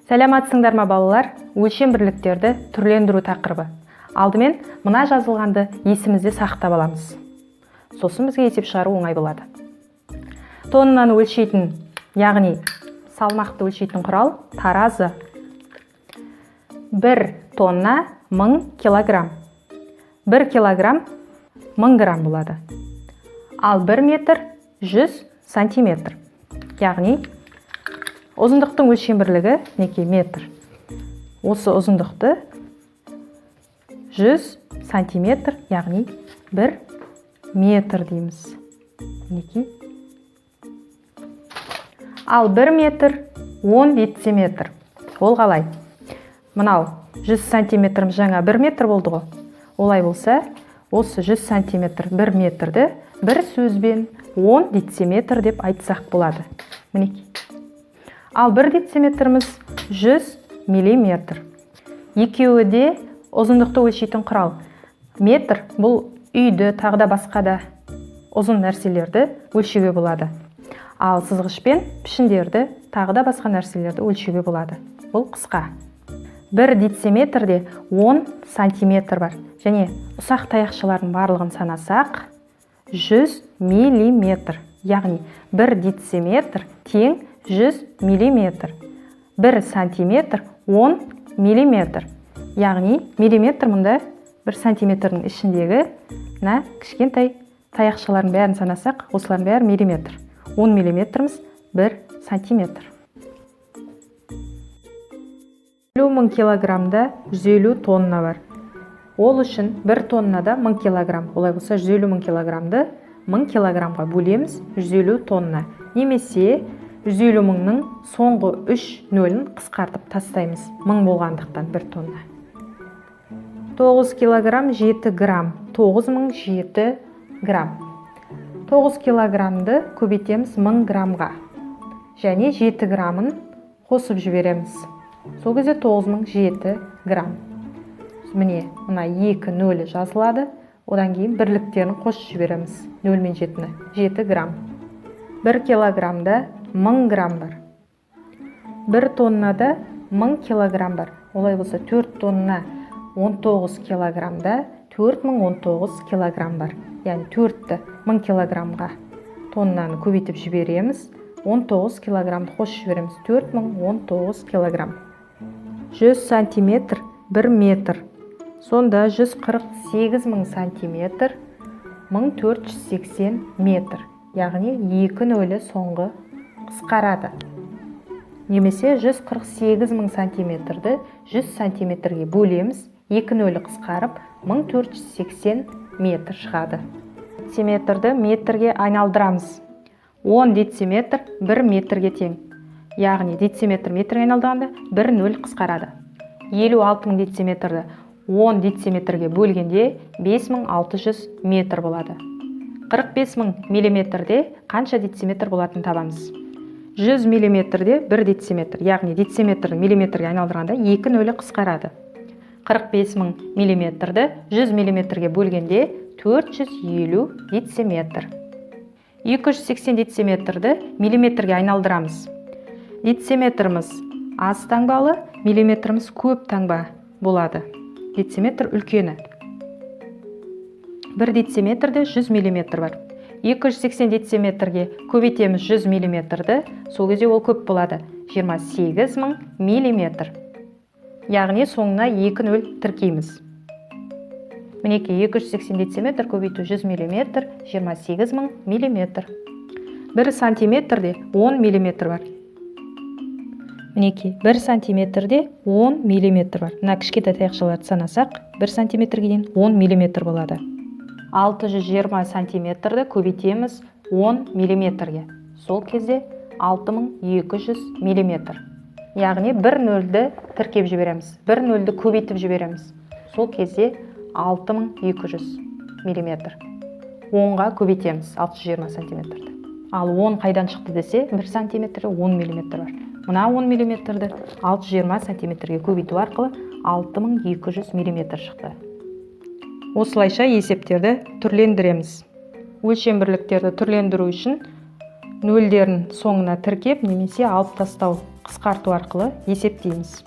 Сәлематсыңдар ма балалар? Өлшем бірліктерді түрлендіру тақырыбы. Алдымен мына жазылғанды есімізде сақтап аламыз. Сосын бізге есеп шығару оңай болады. Тоннаны өлшейтін, яғни салмақты өлшейтін құрал таразы. 1 тонна 1000 килограмм. 1 килограмм 1000 грамм болады. Ал 1 метр 100 сантиметр. Яғни ұзындықтың өлшем бірлігі неке метр. Осы ұзындықты 100 сантиметр, яғни 1 метр дейміз. Неке. Ал 1 метр 10 дециметр. Ол қалай? Мынау 100 сантиметр жаңа 1 метр болды ғой. Олай болса, осы 100 сантиметр 1 метрді бір сөзбен 10 дециметр деп айтсақ болады. Мінеке. Ал 1 дециметріміз 100 миллиметр. Екеуі де ұзындықты өлшейтін құрал. Метр бұл үйді, тағда басқада ұзын нәрселерді өлшеуге болады. Ал сызғышпен пішіндерді, тағда басқа нәрселерді өлшеуге болады. Бұл қысқа. 1 дециметрде 10 сантиметр бар. Және ұсақ таяқшалардың барлығын санасақ, 100 миллиметр. Яғни 1 дециметр тең 100 миллиметр. 1 сантиметр 10 миллиметр. Яғни миллиметр мұнда 1 сантиметрдің ішіндегі кішкентай таяқшалардың бәрін санасақ, осылардың бәрі миллиметр. 10 миллиметріміз 1 сантиметр. 50 000 килограммда 150 тонна бар. Ол үшін 1 тоннада 1000 килограмм. Олай болса 150 000 килограммды 1000 килограммға бөлеміз 150 тонна. Немесе 150 000-ның соңғы 3 нөлін қысқартып тастаймыз. 1000 болғандықтан 1 тонна. 9 килограмм 7 грамм. 9007 грамм. 9 килограммды көбейтеміз 1000 граммға. Және 7 граммын қосып жібереміз. Сол кезде 9007 грамм. Міне, мына 2 нөлі жазылады. Одан кейін бірліктерін қосып жібереміз. 0 мен 7-ні. 7 грамм. 1 килограммда 1000 грамм бар. 1 тоннада 1000 килограмм бар. Олай болса 4 тонна 19 килограммда 4019 килограмм бар. Яғни 4-ті 1000 килограммға тоннаны көбейтіп жібереміз. 19 килограммды қосып жібереміз. 4019 килограмм. 100 сантиметр 1 метр. Сонда 148 000 сантиметр 1480 метр. Яғни 2 нөлі соңғы қысқарады. Немесе 148 000 сантиметрді 100 сантиметрге бөлеміз. 2 нөлі қысқарып 1480 метр шығады. Дециметрді метрге айналдырамыз. 10 дециметр 1 метрге тең. Яғни дециметр метрге айналдырғанда 1 нөл қысқарады. 56 000 дециметрді 10 дециметрге бөлгенде 5600 метр болады. 45 000 миллиметрде қанша дециметр болатын табамыз. 100 миллиметрде 1 дециметр, яғни дециметр миллиметрге айналдырғанда 2 нөлі қысқарады. 45 000 миллиметрді 100 миллиметрге бөлгенде 450 дециметр. 280 дециметрді миллиметрге айналдырамыз. Дециметріміз аз таңбалы, миллиметріміз көп таңба болады. Дециметр үлкені. 1 дециметрде 100 миллиметр бар. 280 дециметрге көбейтеміз 100 миллиметрді, сол кезде ол көп болады. 28 000 миллиметр. Яғни соңына 2 нөл тіркейміз. Мінеке 280 дециметр көбейту 100 миллиметр, 28 000 миллиметр. 1 сантиметрде 10 миллиметр бар. Мінеке 1 сантиметрде 10 миллиметр бар. Мына кішкентай таяқшаларды санасақ, 1 сантиметрге дейін 10 миллиметр болады. 620 сантиметрді көбейтеміз 10 миллиметрге. Сол кезде 6200 миллиметр. Яғни 1 нөлді тіркеп жібереміз. 1 нөлді көбейтіп жібереміз. Сол кезде 6200 миллиметр. 10-ға көбейтеміз 620 сантиметрді. Ал 10 қайдан шықты десе, 1 сантиметрі 10 миллиметр бар. Мына 10 миллиметрді 620 сантиметрге көбейту арқылы 6200 миллиметр шықты. Осылайша есептерді түрлендіреміз. Өлшем бірліктерді түрлендіру үшін нөлдерін соңына тіркеп немесе алып тастау, қысқарту арқылы есептейміз.